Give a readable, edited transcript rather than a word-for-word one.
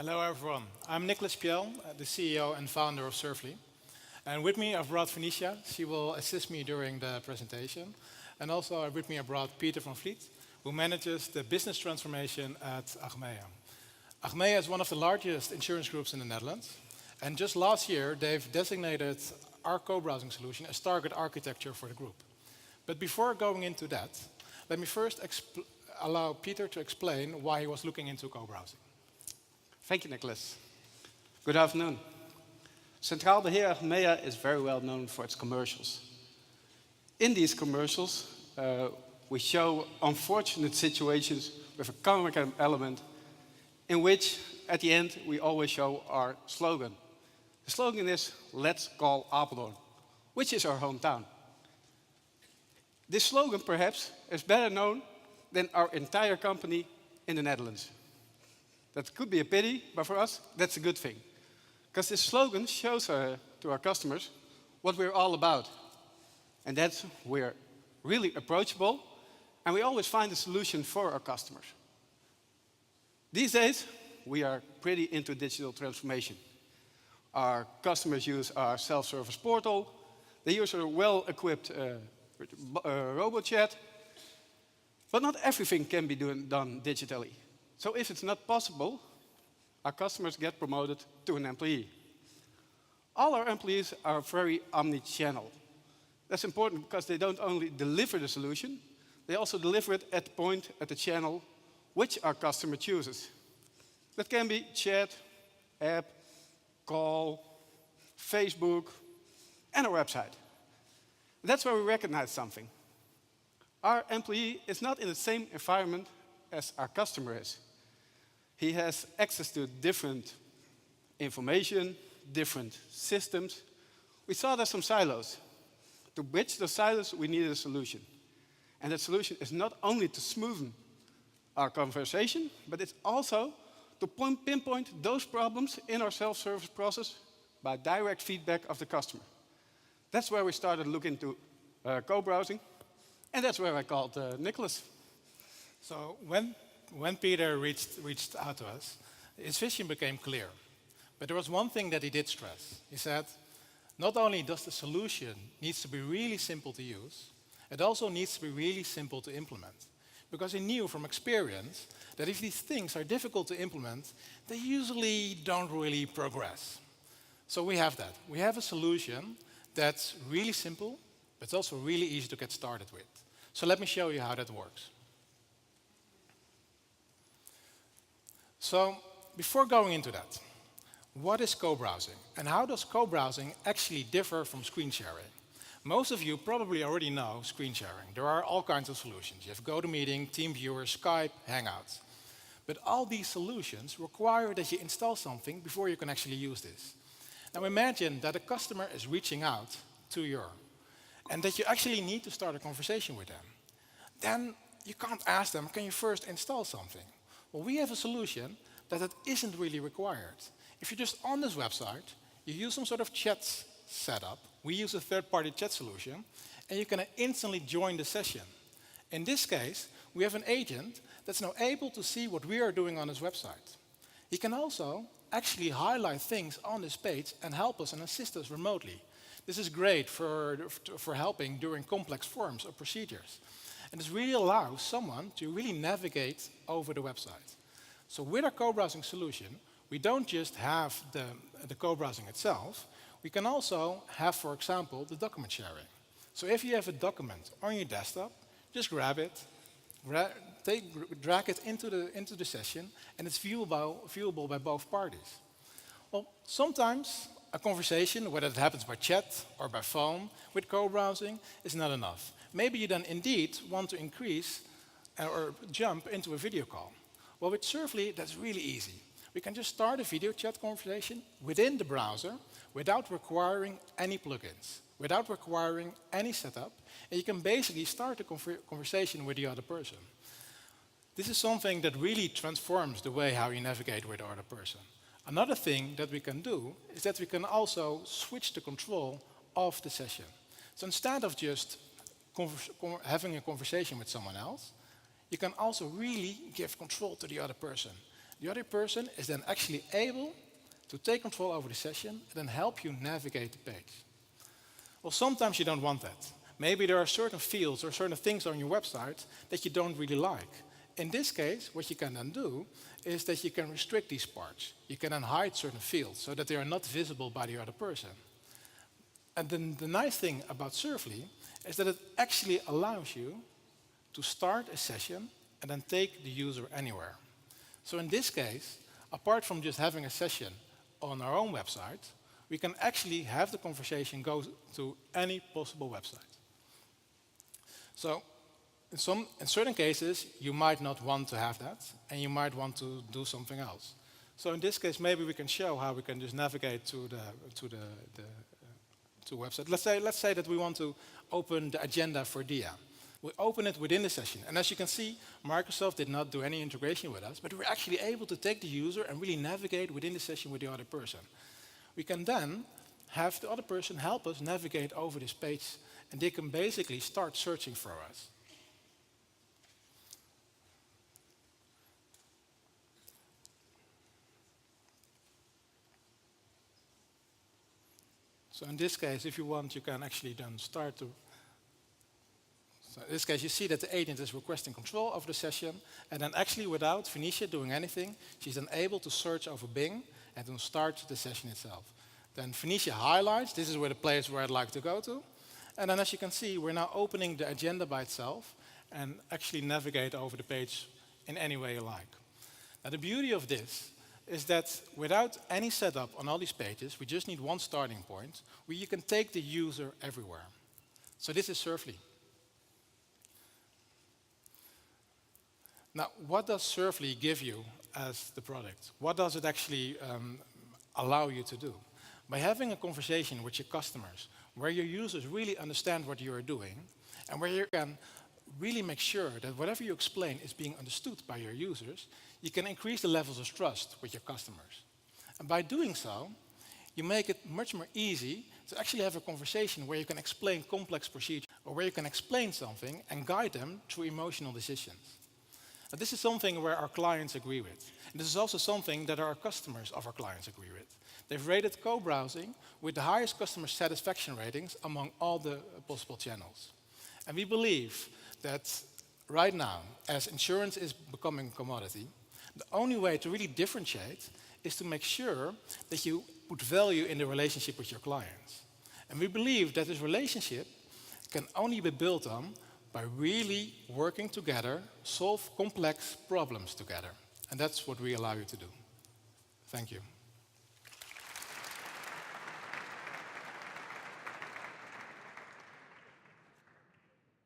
Hello everyone, I'm Nicholas Pjell, the CEO and founder of Surfly. And with me I've brought Venetia, she will assist me during the presentation. And also with me I brought Peter van Vliet, who manages the business transformation at Achmea. Achmea is one of the largest insurance groups in the Netherlands. And just last year they've designated our co-browsing solution as target architecture for the group. But before going into that, let me first allow Peter to explain why he was looking into co-browsing. Thank you, Nicholas. Good afternoon. Centraal Beheer Achmea is very well known for its commercials. In these commercials, we show unfortunate situations with a comic element in which, at the end, we always show our slogan. The slogan is, "Let's call Apeldoorn," which is our hometown. This slogan, perhaps, is better known than our entire company in the Netherlands. That could be a pity, but for us, that's a good thing. Because this slogan shows to our customers what we're all about. And that's we're really approachable, and we always find a solution for our customers. These days, we are pretty into digital transformation. Our customers use our self-service portal. They use a well-equipped robot chat. But not everything can be done digitally. So if it's not possible, our customers get promoted to an employee. All our employees are very omni-channel. That's important because they don't only deliver the solution, they also deliver it at the point, at the channel, which our customer chooses. That can be chat, app, call, Facebook, and our website. That's where we recognize something. Our employee is not in the same environment as our customer is. He has access to different information, different systems. We saw there's some silos. To bridge those silos, we needed a solution. And that solution is not only to smoothen our conversation, but it's also to pinpoint those problems in our self-service process by direct feedback of the customer. That's where we started looking into co-browsing, and that's where I called Nicholas. So when Peter reached out to us, his vision became clear. But there was one thing that he did stress. He said, not only does the solution needs to be really simple to use, it also needs to be really simple to implement. Because he knew from experience that if these things are difficult to implement, they usually don't really progress. So we have that. We have a solution that's really simple, but it's also really easy to get started with. So let me show you how that works. So before going into that, what is co-browsing? And how does co-browsing actually differ from screen sharing? Most of you probably already know screen sharing. There are all kinds of solutions. You have GoToMeeting, TeamViewer, Skype, Hangouts. But all these solutions require that you install something before you can actually use this. Now imagine that a customer is reaching out to you and that you actually need to start a conversation with them. Then you can't ask them, can you first install something? Well, we have a solution that isn't really required. If you're just on this website, you use some sort of chat setup. We use a third-party chat solution, and you can instantly join the session. In this case, we have an agent that's now able to see what we are doing on this website. He can also actually highlight things on this page and help us and assist us remotely. This is great for helping during complex forms or procedures. And this really allows someone to really navigate over the website. So with our co-browsing solution, we don't just have the co-browsing itself, we can also have, for example, the document sharing. So if you have a document on your desktop, just grab it, drag it into the session, and it's viewable by both parties. Well, sometimes a conversation, whether it happens by chat or by phone, with co-browsing, is not enough. Maybe you then indeed want to increase or jump into a video call. Well, with Surfly, that's really easy. We can just start a video chat conversation within the browser without requiring any plugins, without requiring any setup, and you can basically start a conversation with the other person. This is something that really transforms the way how you navigate with the other person. Another thing that we can do is that we can also switch the control of the session. So instead of just having a conversation with someone else, you can also really give control to the other person. The other person is then actually able to take control over the session and then help you navigate the page. Well, sometimes you don't want that. Maybe there are certain fields or certain things on your website that you don't really like. In this case, what you can then do is that you can restrict these parts. You can then hide certain fields so that they are not visible by the other person. And then the nice thing about Surfly is that it actually allows you to start a session and then take the user anywhere. So in this case, apart from just having a session on our own website, we can actually have the conversation go to any possible website. So in certain cases, you might not want to have that, and you might want to do something else. So in this case, maybe we can show how we can just navigate to the website. Let's say that we want to open the agenda for DIA. We open it within the session. And as you can see, Microsoft did not do any integration with us, but we're actually able to take the user and really navigate within the session with the other person. We can then have the other person help us navigate over this page, and they can basically start searching for us. So in this case, if you want, you can actually then start to... So in this case, you see that the agent is requesting control over the session, and then actually without Phoenicia doing anything, she's then able to search over Bing and then start the session itself. Then Phoenicia highlights, this is where the place where I'd like to go to. And then as you can see, we're now opening the agenda by itself and actually navigate over the page in any way you like. Now the beauty of this is that without any setup on all these pages, we just need one starting point where you can take the user everywhere. So this is Surfly. Now, what does Surfly give you as the product? What does it actually allow you to do? By having a conversation with your customers, where your users really understand what you are doing, and where you can really make sure that whatever you explain is being understood by your users, you can increase the levels of trust with your customers. And by doing so, you make it much more easy to actually have a conversation where you can explain complex procedures, or where you can explain something and guide them through emotional decisions. Now, this is something where our clients agree with. And this is also something that our customers of our clients agree with. They've rated co-browsing with the highest customer satisfaction ratings among all the possible channels. And we believe that right now, as insurance is becoming a commodity, the only way to really differentiate is to make sure that you put value in the relationship with your clients. And we believe that this relationship can only be built on by really working together, solve complex problems together. And that's what we allow you to do. Thank you.